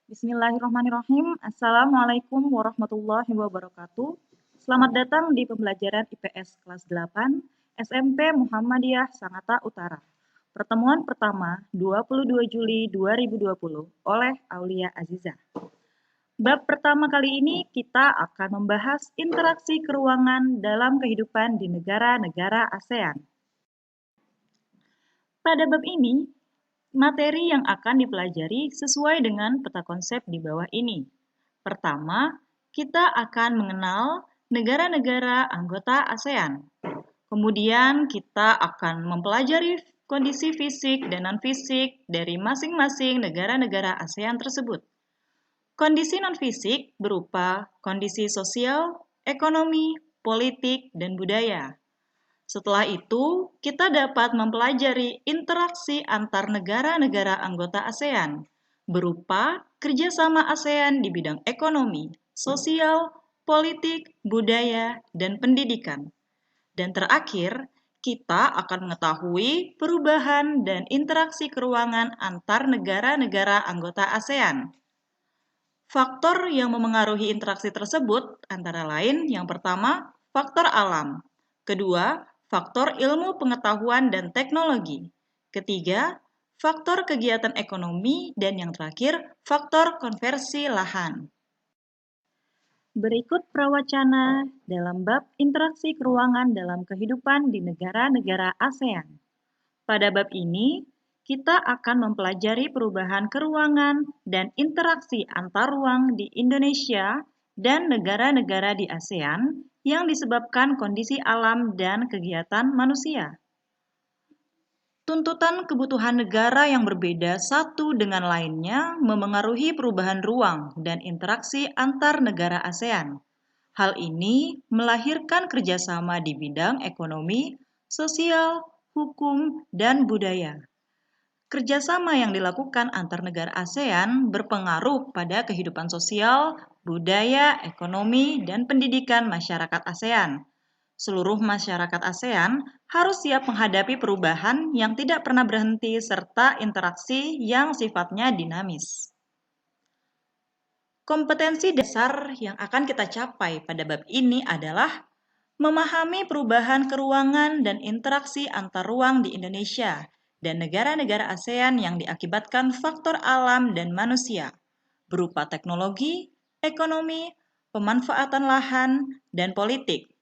Bismillahirrahmanirrahim. Assalamualaikum warahmatullahi wabarakatuh. Selamat datang di pembelajaran IPS kelas 8 SMP Muhammadiyah Sangatta Utara. Pertemuan pertama 22 Juli 2020 oleh Aulia Aziza. Bab pertama kali ini kita akan membahas interaksi keuangan dalam kehidupan di negara-negara ASEAN. Pada bab ini, materi yang akan dipelajari sesuai dengan peta konsep di bawah ini. Pertama, kita akan mengenal negara-negara anggota ASEAN. Kemudian kita akan mempelajari kondisi fisik dan non-fisik dari masing-masing negara-negara ASEAN tersebut. Kondisi non-fisik berupa kondisi sosial, ekonomi, politik, dan budaya. Setelah itu, kita dapat mempelajari interaksi antar negara-negara anggota ASEAN, berupa kerjasama ASEAN di bidang ekonomi, sosial, politik, budaya, dan pendidikan. Dan terakhir, kita akan mengetahui perubahan dan interaksi keuangan antar negara-negara anggota ASEAN. Faktor yang memengaruhi interaksi tersebut antara lain yang pertama, faktor alam. Kedua, faktor ilmu pengetahuan dan teknologi. Ketiga, faktor kegiatan ekonomi. Dan yang terakhir, faktor konversi lahan. Berikut prawacana dalam bab interaksi keuangan dalam kehidupan di negara-negara ASEAN. Pada bab ini, kita akan mempelajari perubahan keuangan dan interaksi antar ruang di Indonesia dan negara-negara di ASEAN yang disebabkan kondisi alam dan kegiatan manusia. Tuntutan kebutuhan negara yang berbeda satu dengan lainnya memengaruhi perubahan ruang dan interaksi antar negara ASEAN. Hal ini melahirkan kerjasama di bidang ekonomi, sosial, hukum, dan budaya. Kerjasama yang dilakukan antar negara ASEAN berpengaruh pada kehidupan sosial, budaya, ekonomi, dan pendidikan masyarakat ASEAN. Seluruh masyarakat ASEAN harus siap menghadapi perubahan yang tidak pernah berhenti serta interaksi yang sifatnya dinamis. Kompetensi dasar yang akan kita capai pada bab ini adalah memahami perubahan keuangan dan interaksi antar ruang di Indonesia dan negara-negara ASEAN yang diakibatkan faktor alam dan manusia, berupa teknologi, ekonomi, pemanfaatan lahan, dan politik,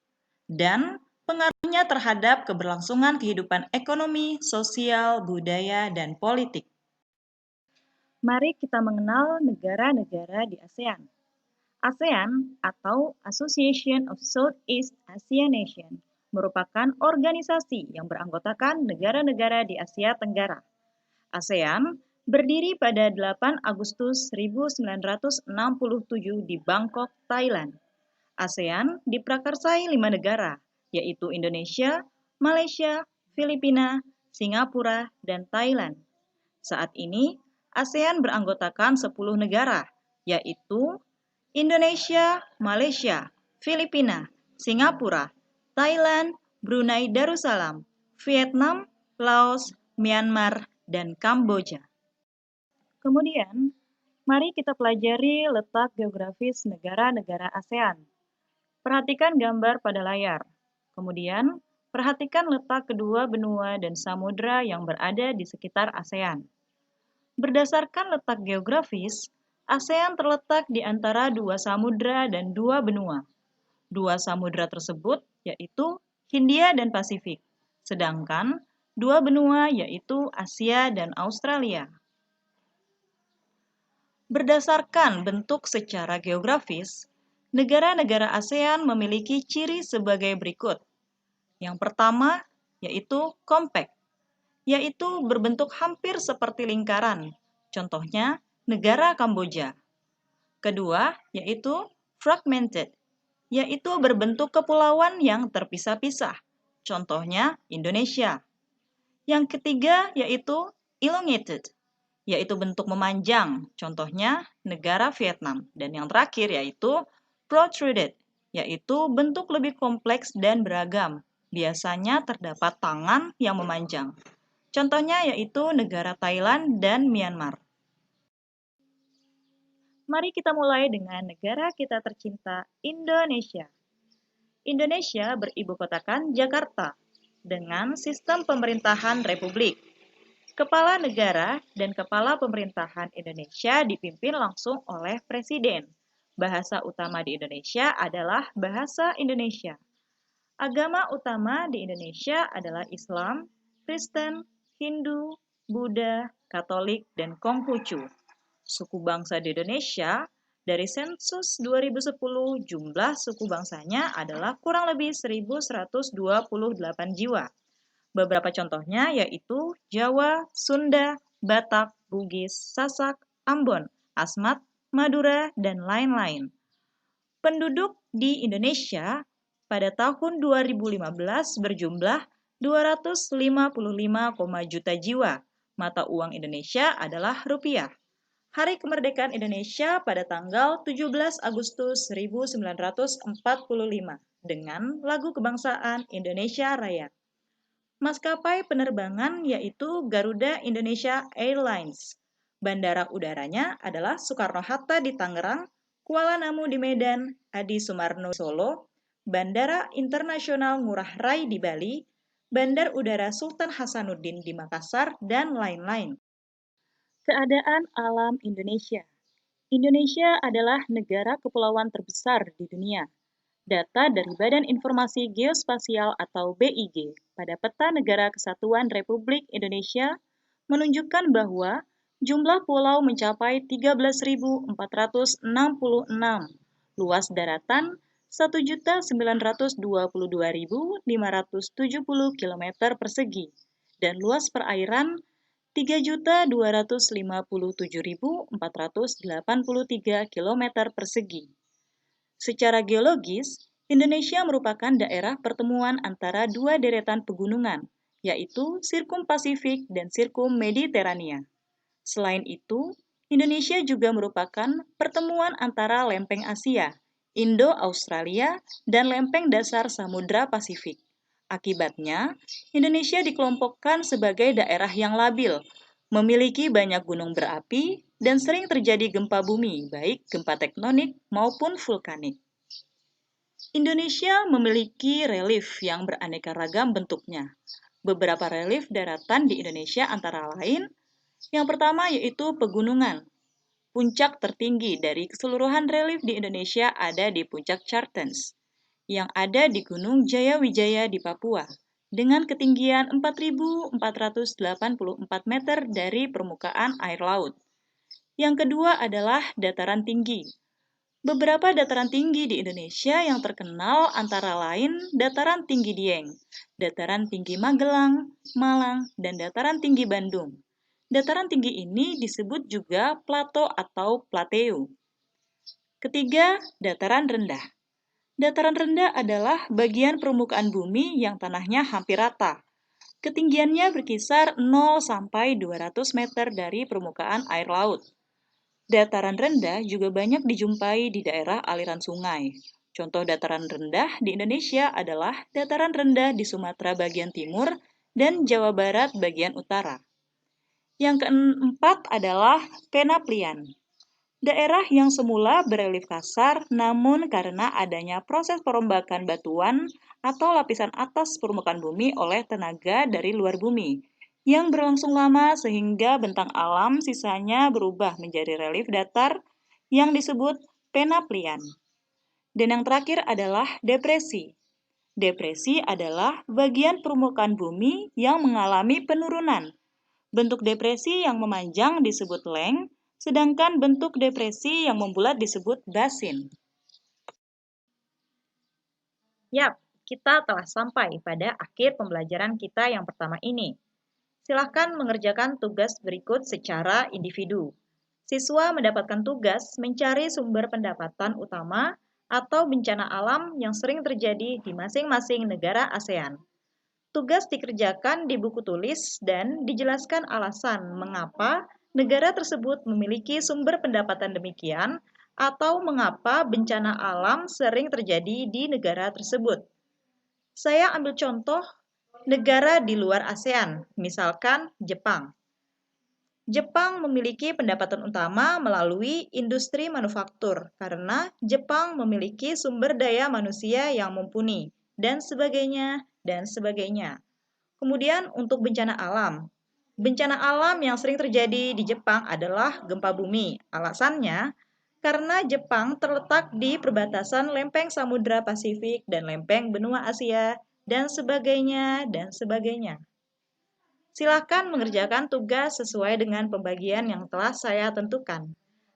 dan pengaruhnya terhadap keberlangsungan kehidupan ekonomi, sosial, budaya, dan politik. Mari kita mengenal negara-negara di ASEAN. ASEAN atau Association of Southeast Asian Nations merupakan organisasi yang beranggotakan negara-negara di Asia Tenggara. ASEAN berdiri pada 8 Agustus 1967 di Bangkok, Thailand. ASEAN diprakarsai 5 negara, yaitu Indonesia, Malaysia, Filipina, Singapura, dan Thailand. Saat ini, ASEAN beranggotakan 10 negara, yaitu Indonesia, Malaysia, Filipina, Singapura, Thailand, Brunei Darussalam, Vietnam, Laos, Myanmar, dan Kamboja. Kemudian, mari kita pelajari letak geografis negara-negara ASEAN. Perhatikan gambar pada layar. Kemudian, perhatikan letak kedua benua dan samudra yang berada di sekitar ASEAN. Berdasarkan letak geografis, ASEAN terletak di antara 2 samudra dan 2 benua. 2 samudra tersebut yaitu Hindia dan Pasifik, sedangkan 2 benua yaitu Asia dan Australia. Berdasarkan bentuk secara geografis, negara-negara ASEAN memiliki ciri sebagai berikut. Yang pertama yaitu compact, yaitu berbentuk hampir seperti lingkaran. Contohnya, negara Kamboja. Kedua, yaitu fragmented, yaitu berbentuk kepulauan yang terpisah-pisah. Contohnya, Indonesia. Yang ketiga, yaitu elongated, yaitu bentuk memanjang. Contohnya, negara Vietnam. Dan yang terakhir, yaitu protruded, yaitu bentuk lebih kompleks dan beragam. Biasanya terdapat tangan yang memanjang. Contohnya yaitu negara Thailand dan Myanmar. Mari kita mulai dengan negara kita tercinta, Indonesia. Indonesia beribu kotakan Jakarta dengan sistem pemerintahan republik. Kepala negara dan kepala pemerintahan Indonesia dipimpin langsung oleh presiden. Bahasa utama di Indonesia adalah bahasa Indonesia. Agama utama di Indonesia adalah Islam, Kristen, Hindu, Buddha, Katolik, dan Konghucu. Suku bangsa di Indonesia, dari sensus 2010, jumlah suku bangsanya adalah kurang lebih 1.128 jiwa. Beberapa contohnya yaitu Jawa, Sunda, Batak, Bugis, Sasak, Ambon, Asmat, Madura, dan lain-lain. Penduduk di Indonesia pada tahun 2015 berjumlah 255, juta jiwa. Mata uang Indonesia adalah rupiah. Hari Kemerdekaan Indonesia pada tanggal 17 Agustus 1945 dengan lagu kebangsaan Indonesia Raya. Maskapai penerbangan yaitu Garuda Indonesia Airlines. Bandara udaranya adalah Soekarno-Hatta di Tangerang, Kuala Namu di Medan, Adi Sumarno di Solo, Bandara Internasional Ngurah Rai di Bali, Bandar Udara Sultan Hasanuddin di Makassar, dan lain-lain. Keadaan alam Indonesia. Indonesia adalah negara kepulauan terbesar di dunia. Data dari Badan Informasi Geospasial atau BIG pada Peta Negara Kesatuan Republik Indonesia menunjukkan bahwa jumlah pulau mencapai 13.466, luas daratan 1.922.570 km persegi, dan luas perairan 3.257.483 km persegi. Secara geologis, Indonesia merupakan daerah pertemuan antara dua deretan pegunungan, yaitu Sirkum Pasifik dan Sirkum Mediterania. Selain itu, Indonesia juga merupakan pertemuan antara lempeng Asia, Indo-Australia, dan lempeng dasar Samudra Pasifik. Akibatnya, Indonesia dikelompokkan sebagai daerah yang labil, memiliki banyak gunung berapi, dan sering terjadi gempa bumi, baik gempa tektonik maupun vulkanik. Indonesia memiliki relief yang beraneka ragam bentuknya. Beberapa relief daratan di Indonesia antara lain, yang pertama yaitu pegunungan. Puncak tertinggi dari keseluruhan relief di Indonesia ada di Puncak Chartens, yang ada di Gunung Jayawijaya di Papua, dengan ketinggian 4.484 meter dari permukaan air laut. Yang kedua adalah dataran tinggi. Beberapa dataran tinggi di Indonesia yang terkenal antara lain Dataran Tinggi Dieng, Dataran Tinggi Magelang, Malang, dan Dataran Tinggi Bandung. Dataran tinggi ini disebut juga plato atau plateu. Ketiga, dataran rendah. Dataran rendah adalah bagian permukaan bumi yang tanahnya hampir rata. Ketinggiannya berkisar 0 sampai 200 meter dari permukaan air laut. Dataran rendah juga banyak dijumpai di daerah aliran sungai. Contoh dataran rendah di Indonesia adalah dataran rendah di Sumatera bagian timur dan Jawa Barat bagian utara. Yang keempat adalah penaplian. Daerah yang semula berelief kasar, namun karena adanya proses perombakan batuan atau lapisan atas permukaan bumi oleh tenaga dari luar bumi, yang berlangsung lama sehingga bentang alam sisanya berubah menjadi relief datar yang disebut penaplian. Dan yang terakhir adalah depresi. Depresi adalah bagian permukaan bumi yang mengalami penurunan. Bentuk depresi yang memanjang disebut leng, sedangkan bentuk depresi yang membulat disebut basin. Yap, kita telah sampai pada akhir pembelajaran kita yang pertama ini. Silahkan mengerjakan tugas berikut secara individu. Siswa mendapatkan tugas mencari sumber pendapatan utama atau bencana alam yang sering terjadi di masing-masing negara ASEAN. Tugas dikerjakan di buku tulis dan dijelaskan alasan mengapa negara tersebut memiliki sumber pendapatan demikian atau mengapa bencana alam sering terjadi di negara tersebut. Saya ambil contoh negara di luar ASEAN, misalkan Jepang. Jepang memiliki pendapatan utama melalui industri manufaktur karena Jepang memiliki sumber daya manusia yang mumpuni dan sebagainya dan sebagainya. Kemudian untuk bencana alam. Bencana alam yang sering terjadi di Jepang adalah gempa bumi. Alasannya karena Jepang terletak di perbatasan lempeng Samudra Pasifik dan lempeng benua Asia dan sebagainya dan sebagainya. Silakan mengerjakan tugas sesuai dengan pembagian yang telah saya tentukan.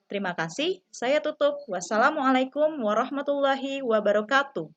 Terima kasih, saya tutup. Wassalamualaikum warahmatullahi wabarakatuh.